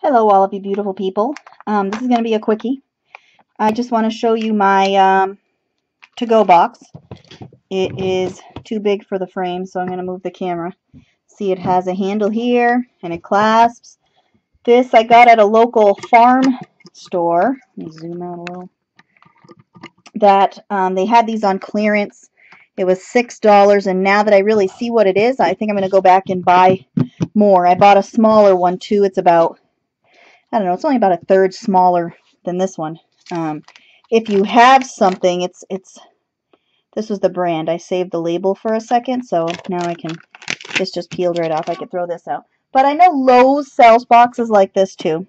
Hello, all of you beautiful people. This is going to be a quickie. I just want to show you my to-go box. It is too big for the frame, so I'm going to move the camera. See, it has a handle here, and it clasps. This I got at a local farm store. Let me zoom out a little. They had these on clearance. It was $6, and now that I really see what it is, I think I'm going to go back and buy more. I bought a smaller one, too. It's about, I don't know, it's only about a third smaller than this one. If you have something, this was the brand. I saved the label for a second, so now I can, this just peeled right off. I could throw this out. But I know Lowe's sells boxes like this too.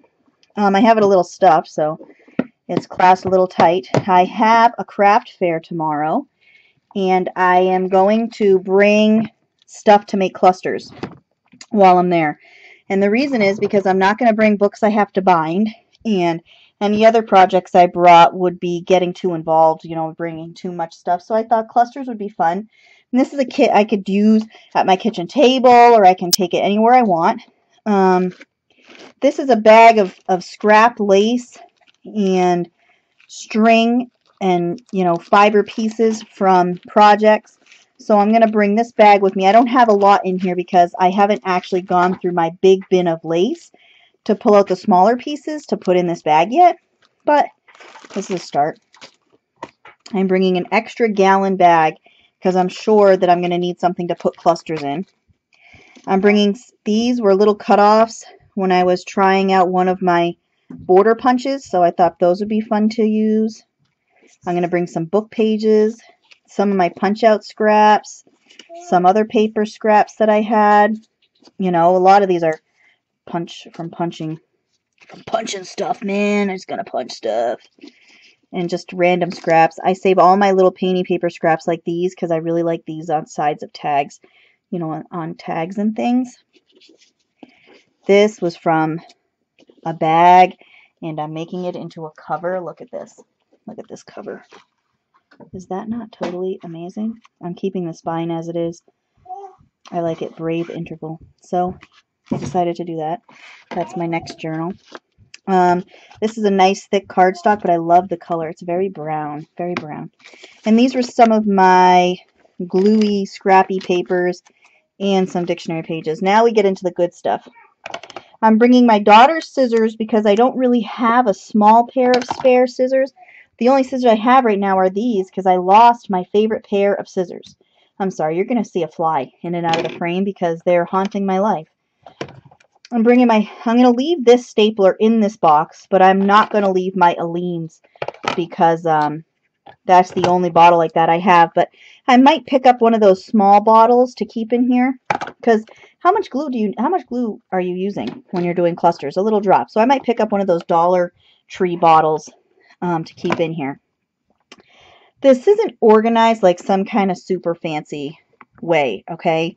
I have it a little stuffed, so it's clasped a little tight. I have a craft fair tomorrow, and I am going to bring stuff to make clusters while I'm there. And the reason is because I'm not going to bring books I have to bind, and any other projects I brought would be getting too involved, you know, bringing too much stuff. So I thought clusters would be fun. And this is a kit I could use at my kitchen table, or I can take it anywhere I want. This is a bag of scrap lace and string and, you know, fiber pieces from projects. So I'm going to bring this bag with me. I don't have a lot in here because I haven't actually gone through my big bin of lace to pull out the smaller pieces to put in this bag yet, but this is a start. I'm bringing an extra gallon bag because I'm sure that I'm going to need something to put clusters in. I'm bringing, these were little cutoffs when I was trying out one of my border punches, so I thought those would be fun to use. I'm going to bring some book pages, some of my punch out scraps, some other paper scraps that I had. You know, a lot of these are punching stuff, man. I'm just gonna punch stuff. And just random scraps. I save all my little painty paper scraps like these because I really like these on sides of tags, you know, on tags and things. This was from a bag, and I'm making it into a cover. Look at this. Look at this cover. Is that not totally amazing? I'm keeping the spine as it is. I like it brave interval. So I decided to do that. That's my next journal. This is a nice thick cardstock, but I love the color. It's very brown, very brown. And these were some of my gluey, scrappy papers and some dictionary pages. Now we get into the good stuff. I'm bringing my daughter's scissors because I don't really have a small pair of spare scissors. The only scissors I have right now are these because I lost my favorite pair of scissors. I'm sorry, you're going to see a fly in and out of the frame because they're haunting my life. I'm going to leave this stapler in this box, but I'm not going to leave my Aleene's because that's the only bottle like that I have. But I might pick up one of those small bottles to keep in here because how much glue are you using when you're doing clusters? A little drop. So I might pick up one of those Dollar Tree bottles to keep in here. This isn't organized like some kind of super fancy way, okay?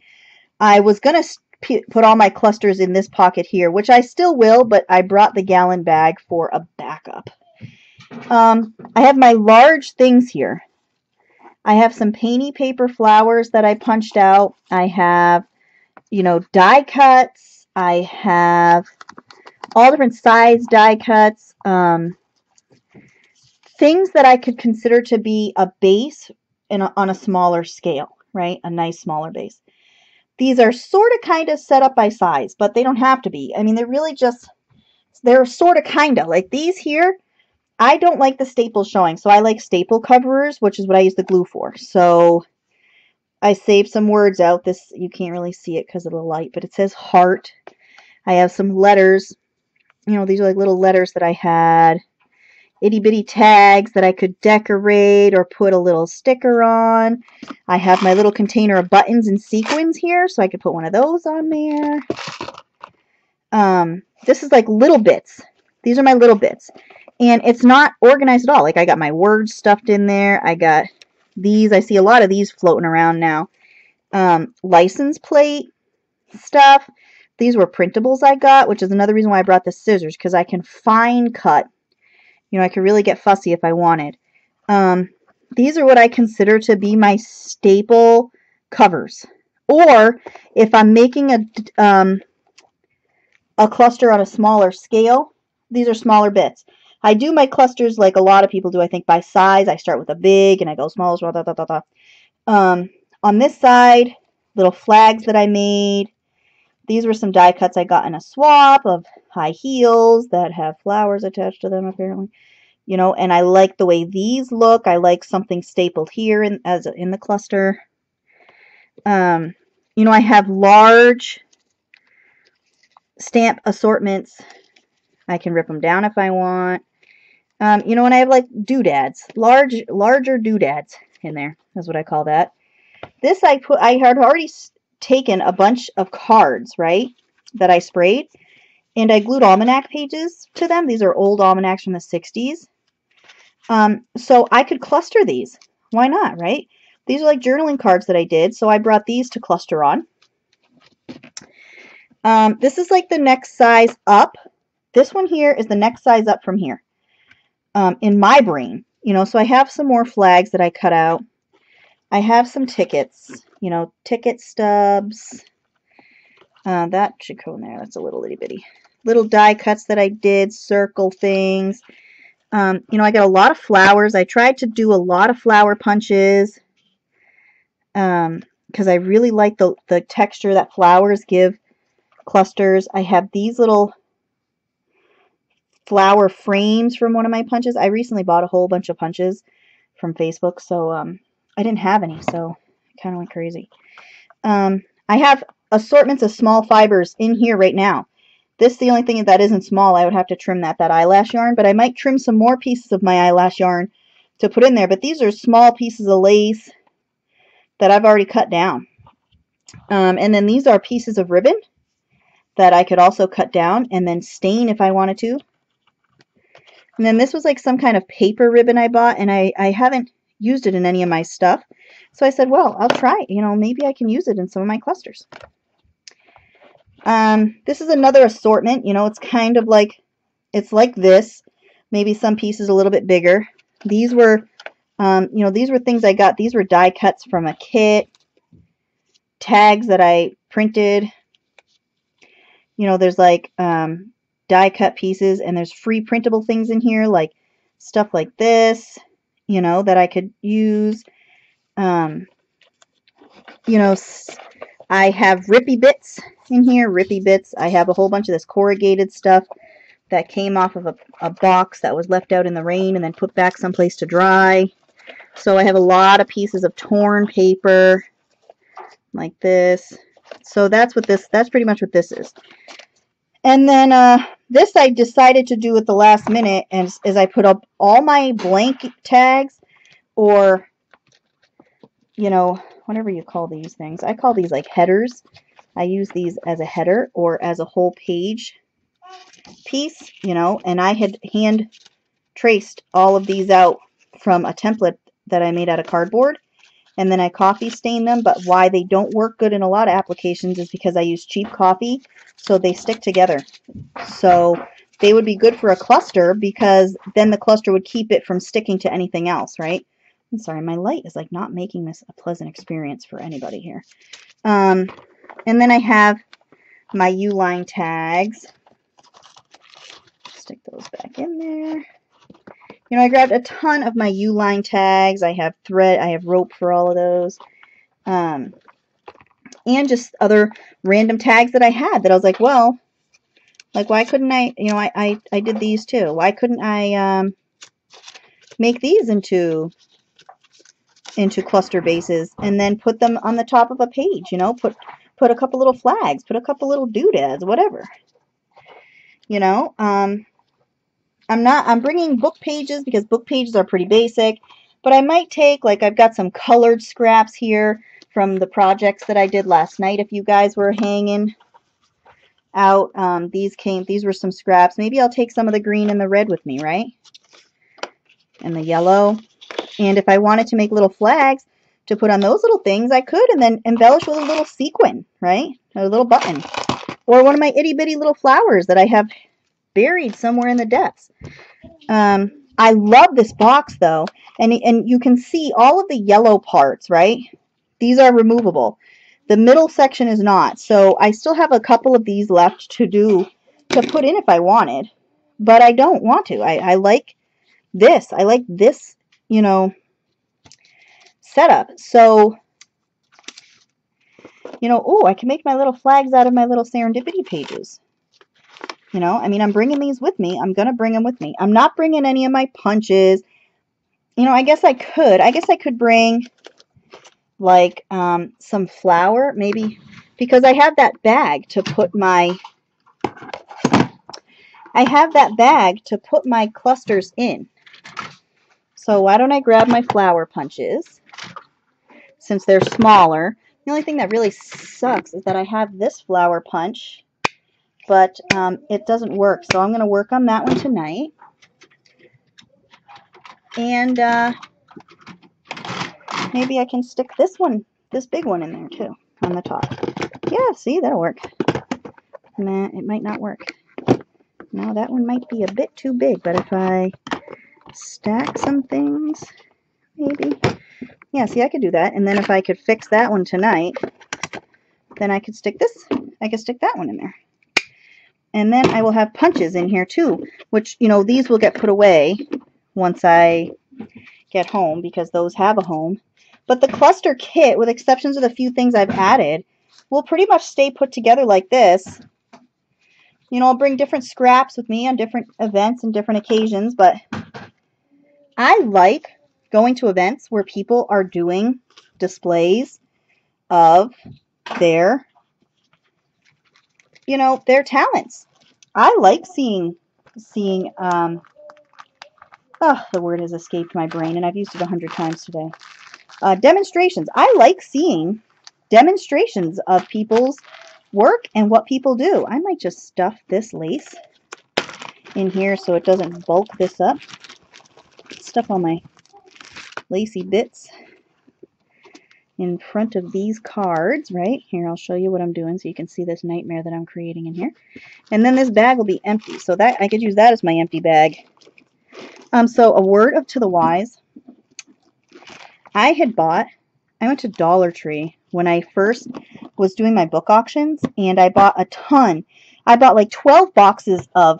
I was going to put all my clusters in this pocket here, which I still will, but I brought the gallon bag for a backup. I have my large things here. I have some painty paper flowers that I punched out. I have, you know, die cuts. I have all different size die cuts. Things that I could consider to be a base on a smaller scale, right? A nice smaller base. These are sort of kind of set up by size, but they don't have to be. I mean, they're sort of kind of. Like these here, I don't like the staples showing, so I like staple coverers, which is what I use the glue for. So I saved some words out. This, you can't really see it because of the light, but it says heart. I have some letters. You know, these are like little letters that I had. Itty bitty tags that I could decorate or put a little sticker on. I have my little container of buttons and sequins here, so I could put one of those on there. This is like little bits. These are my little bits. And it's not organized at all. Like I got my words stuffed in there. I got these. I see a lot of these floating around now. License plate stuff. These were printables I got, which is another reason why I brought the scissors, because I can fine cut. You know, I could really get fussy if I wanted. These are what I consider to be my staple covers. Or if I'm making a cluster on a smaller scale. These are smaller bits. I do my clusters like a lot of people do, I think, by size. I start with a big and I go small, blah, blah, blah, blah. On this side, little flags that I made. These were some die cuts I got in a swap of high heels that have flowers attached to them, apparently. You know, and I like the way these look. I like something stapled here in the cluster. You know, I have large stamp assortments. I can rip them down if I want. You know, and I have like doodads, larger doodads in there. That's what I call that. This I had already taken a bunch of cards, right, that I sprayed, and I glued almanac pages to them. These are old almanacs from the 60s. So I could cluster these. Why not, right? These are like journaling cards that I did, so I brought these to cluster on. This is like the next size up. This one here is the next size up from here. In my brain, you know, so I have some more flags that I cut out. I have some tickets, you know, ticket stubs. That should go in there. That's a little itty bitty. Little die cuts that I did, circle things. You know, I got a lot of flowers. I tried to do a lot of flower punches because I really like the texture that flowers give clusters. I have these little flower frames from one of my punches. I recently bought a whole bunch of punches from Facebook, so I didn't have any, so I kind of went crazy. I have assortments of small fibers in here right now. This is the only thing that isn't small. I would have to trim that eyelash yarn, but I might trim some more pieces of my eyelash yarn to put in there. But these are small pieces of lace that I've already cut down. And then these are pieces of ribbon that I could also cut down and then stain if I wanted to. And then this was like some kind of paper ribbon I bought, and I haven't used it in any of my stuff. So I said, well, I'll try it. You know, maybe I can use it in some of my clusters. This is another assortment. You know, it's kind of like, it's like this. Maybe some pieces a little bit bigger. These were, you know, these were things I got. These were die cuts from a kit. Tags that I printed. You know, there's like die cut pieces, and there's free printable things in here, like stuff like this, you know, that I could use. You know, I have Rippy Bits in here, Rippy Bits. I have a whole bunch of this corrugated stuff that came off of a box that was left out in the rain and then put back someplace to dry. So I have a lot of pieces of torn paper like this. So that's pretty much what this is. And then this I decided to do at the last minute, and is I put up all my blank tags, or, you know, whatever you call these things. I call these like headers. I use these as a header or as a whole page piece, you know, and I had hand traced all of these out from a template that I made out of cardboard, and then I coffee stained them. But why they don't work good in a lot of applications is because I use cheap coffee, so they stick together. So they would be good for a cluster, because then the cluster would keep it from sticking to anything else, right? I'm sorry, my light is like not making this a pleasant experience for anybody here. And then I have my U-line tags. Stick those back in there. You know, I grabbed a ton of my U-line tags. I have thread, I have rope for all of those. And just other random tags that I had that I was like, well, like, why couldn't I, you know, I did these too. Why couldn't I make these into cluster bases and then put them on the top of a page, you know, put a couple little flags, put a couple little doodads, whatever. You know, I'm bringing book pages because book pages are pretty basic, but I might take, like, I've got some colored scraps here from the projects that I did last night. If you guys were hanging out, these were some scraps. Maybe I'll take some of the green and the red with me, right? And the yellow. And if I wanted to make little flags to put on those little things, I could, and then embellish with a little sequin, right? A little button. Or one of my itty bitty little flowers that I have buried somewhere in the depths. I love this box though, and you can see all of the yellow parts, right? These are removable. The middle section is not, so I still have a couple of these left to do to put in if I wanted, but I don't want to. I like this. I like this, you know, setup. So, you know, oh, I can make my little flags out of my little serendipity pages. You know, I mean, I'm bringing these with me. I'm going to bring them with me. I'm not bringing any of my punches. You know, I guess I could. I guess I could bring, like, some flour, maybe, because I have that bag to put my, clusters in. So why don't I grab my flour punches, since they're smaller. The only thing that really sucks is that I have this flour punch, but it doesn't work. So I'm going to work on that one tonight. And maybe I can stick this big one in there too, on the top. Yeah, see, that'll work. Nah, it might not work. No, that one might be a bit too big, but if I stack some things, maybe. Yeah, see, I could do that. And then if I could fix that one tonight, then I could stick that one in there. And then I will have punches in here too, which, you know, these will get put away once I get home, because those have a home. But the cluster kit, with exceptions of the few things I've added, will pretty much stay put together like this. You know, I'll bring different scraps with me on different events and different occasions, but I like going to events where people are doing displays of their, you know, their talents. I like seeing oh, the word has escaped my brain, and I've used it 100 times today. Demonstrations. I like seeing demonstrations of people's work and what people do. I might just stuff this lace in here so it doesn't bulk this up. Stuff all my lacy bits in front of these cards, right? Here, I'll show you what I'm doing so you can see this nightmare that I'm creating in here. And then this bag will be empty, so that I could use that as my empty bag. So a word to the wise. I went to Dollar Tree when I first was doing my book auctions, and I bought a ton. I bought like 12 boxes of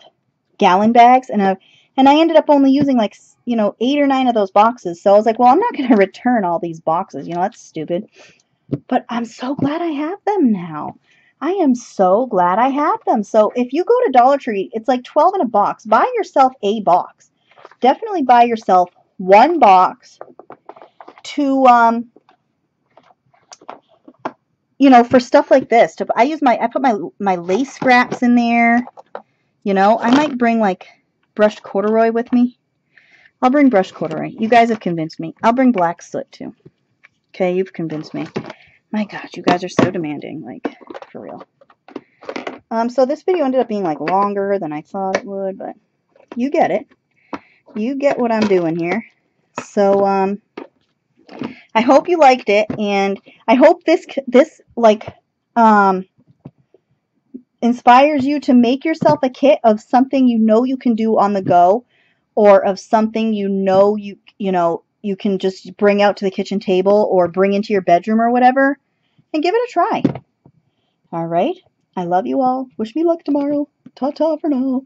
gallon bags, and I ended up only using like, you know, 8 or 9 of those boxes. So I was like, well, I'm not going to return all these boxes. You know, that's stupid. But I'm so glad I have them now. I am so glad I have them. So if you go to Dollar Tree, it's like 12 in a box. Buy yourself a box. Definitely buy yourself one box to, you know, for stuff like this. I put my lace scraps in there. You know, I might bring like brushed corduroy with me. I'll bring brushed corduroy. You guys have convinced me. I'll bring black soot too. Okay, you've convinced me. My gosh, you guys are so demanding, like, for real. So this video ended up being like longer than I thought it would, but you get it. You get what I'm doing here. So I hope you liked it, and I hope this like inspires you to make yourself a kit of something you know you can do on the go, or of something you know you can just bring out to the kitchen table or bring into your bedroom or whatever, and give it a try. All right. I love you all. Wish me luck tomorrow. Ta-ta for now.